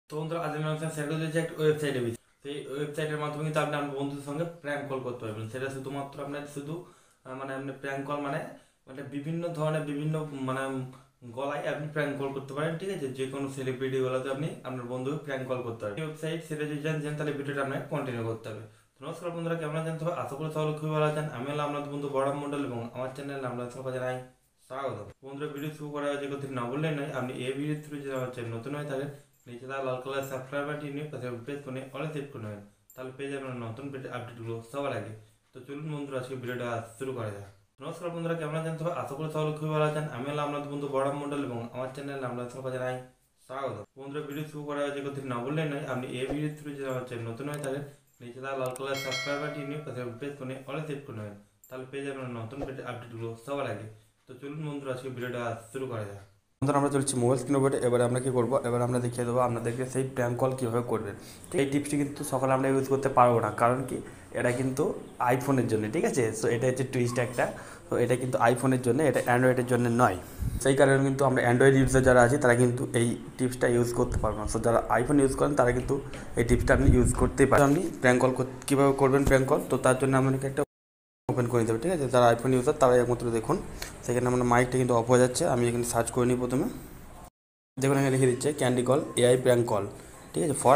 তো বন্ধুরা আজ আমি আপনার শেয়ার করতে চাই একটা ওয়েবসাইটের বিষয়। সেই ওয়েবসাইটের মাধ্যমে কিন্তু আপনি আপনার বন্ধুদের সঙ্গে প্র্যাঙ্ক কল করতে পারবেন। সেটা শুধুমাত্র আপনার শুধু মানে আপনি প্র্যাঙ্ক কল মানে মানে বিভিন্ন ধরনের বিভিন্ন মানে গলায় আপনি প্র্যাঙ্ক কল করতে পারেন। ঠিক আছে, যে কোনো সেলিব্রিটি গলাতে আপনি আপনার বন্ধুকে প্র্যাঙ্ক কল করতে পারেন। ওয়েবসাইট সেটা যদি জানছেন তাহলে ভিডিওটা আপনাকে কন্টিনিউ করতে হবে। তো নমস্কার বন্ধুরা, কেমন আছেন সবাই? আশা করি সকলে খুবই ভালো আছেন। আমি হলাম আপনাদের বন্ধু বড় মন্ডল এবং আমার চ্যানেল আপনাদের সবাই জানাই স্বাগত। বন্ধুরা, ভিডিও শুরু করার আগে কথা না বললেই নয়, আপনি এই ভিডিও থ্রু যদি আমার চ্যানেল নতুন হয়ে থাকেন নিচে তার লাল কালার সাবস্ক্রাইব বাটন নিয়ে পাশে প্রেস করে অলে সেট করে নেবেন, তাহলে পেয়ে যাবেন নতুন আপডেটগুলো সবার আগে। তো চলুন বন্ধুরা, আজকে ভিডিওটা শুরু করা যাক। নমস্কার বন্ধুরা, কেমন আছেন সবাই? আশা করি সকলে খুবই ভালো আছেন। আমি হলাম আপনাদের বন্ধু বড় মন্ডল এবং আমার চ্যানেল আপনাদের সবাই জানাই স্বাগত। বন্ধুরা, ভিডিও শুরু করার আগে কথা না বললেই নয়, আপনি এই ভিডিও থ্রু যদি আমার চ্যানেল নতুন হয়ে থাকেন নিচে তার লাল কালার সাবস্ক্রাইব বাটন নিয়ে পাশে প্রেস করে অলে সেট করে নেবেন, তাহলে পেয়ে যাবেন নতুন আপডেটগুলো সবার আগে। তো চলুন বন্ধুরা, আজকে ভিডিওটা শুরু করা যাক। বন্ধুরা, আমরা চলছি মোবাইল স্ক্রিন উপরে। এবারে আমরা কী করবো, এবার আমরা দেখিয়ে দেবো আপনাদেরকে সেই প্র্যাঙ্ক কল কীভাবে করবেন। ঠিক, এই টিপসটি কিন্তু সকালে আমরা ইউজ করতে পারবো না, কারণ কি এটা কিন্তু আইফোনের জন্য। ঠিক আছে, সো এটা হচ্ছে টুইস্ট একটা। তো এটা কিন্তু আইফোনের জন্য, এটা অ্যান্ড্রয়েডের জন্য নয়। সেই কারণে কিন্তু আমরা অ্যান্ড্রয়েড ইউজার যারা আছে তারা কিন্তু এই টিপসটা ইউজ করতে পারবো না। সো যারা আইফোন ইউজ করেন তারা কিন্তু এই টিপসটা আপনি ইউজ করতেই পারেন। আপনি প্র্যাঙ্ক কল কীভাবে করবেন প্র্যাঙ্ক কল, তো তার জন্য আপনাকে একটা ওপেন করে নিতে হবে। ঠিক আছে, যারা আইফোন ইউজার তারা একমাত্র দেখুন। সেখানে আমার মাইকটা কিন্তু অফ হয়ে যাচ্ছে। আমি এখানে সার্চ করে নিই প্রথমে। দেখুন এখানে লিখে দিচ্ছে candy call AI prank call. ঠিক আছে, ফর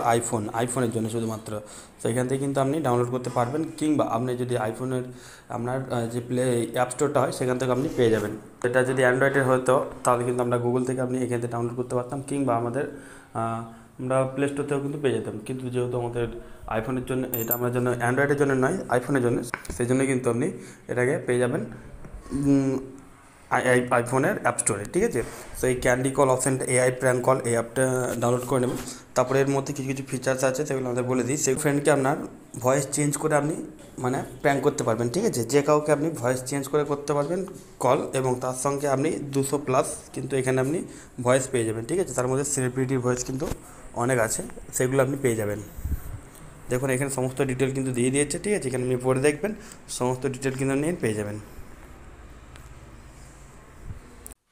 আইফোনের জন্য শুধুমাত্র। তো এখান থেকে কিন্তু আপনি ডাউনলোড করতে পারবেন, কিংবা আপনি যদি আইফোনের আপনার যে প্লে অ্যাপ স্টোরটা হয় সেখান থেকে আপনি পেয়ে যাবেন। এটা যদি অ্যান্ড্রয়েডের হতো তাহলে কিন্তু আমরা গুগল থেকে আপনি এখান থেকে ডাউনলোড করতে পারতাম, কিংবা আমাদের আমরা প্লে স্টোর থেকেও কিন্তু পেয়ে যেতাম। কিন্তু যেহেতু আমাদের আইফোনের জন্য, এটা আমার জন্য অ্যান্ড্রয়েডের জন্য নয়, আইফোনের জন্য, সেই জন্য কিন্তু আপনি এটাকে পেয়ে যাবেন আইফোনের অ্যাপ স্টোরে। ঠিক আছে, সো এই ক্যান্ডি কল অপশানটা এআই প্র্যাঙ্ক কল, এই অ্যাপটা ডাউনলোড করে নেবেন। তারপরে এর মধ্যে কিছু কিছু ফিচার্স আছে, সেগুলো আমাদের বলে দিই। সেই ফ্রেন্ডকে আপনার ভয়েস চেঞ্জ করে আপনি মানে প্র্যাঙ্ক করতে পারবেন। ঠিক আছে, যে কাউকে আপনি ভয়েস চেঞ্জ করে করতে পারবেন কল, এবং তার সঙ্গে আপনি 200+ কিন্তু এখানে আপনি ভয়েস পেয়ে যাবেন। ঠিক আছে, তার মধ্যে সেলিব্রিটির ভয়েস কিন্তু অনেক আছে, সেগুলো আপনি পেয়ে যাবেন। দেখুন এখানে সমস্ত ডিটেল কিন্তু দিয়ে দিয়েছে। ঠিক আছে, এখানে আপনি পড়ে দেখবেন, সমস্ত ডিটেল কিন্তু নিয়ে পেয়ে যাবেন।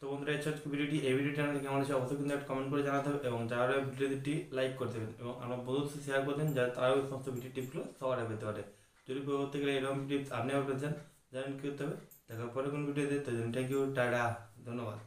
তো বন্ধুরা, এই ছোট্ট ভিডিওটি, এই ভিডিওটি আমাদের কেমন আছে অবশ্যই কিন্তু একটা কমেন্ট করে জানাতে হবে, এবং যারা ভিডিওটি লাইক করে দেবেন এবং আমার বন্ধুদের শেয়ার করে দেন, যাতে তারাও এই সমস্ত ভিডিও টিপগুলো সবার আগে পেতে পারে। যদি করতে গেলে এরকম টিপস আপনি আবার পেয়েছেন, জানেন কী করতে হবে। দেখার পরে কোন ভিডিও দিতে, থ্যাংক ইউ, টাটা, ধন্যবাদ।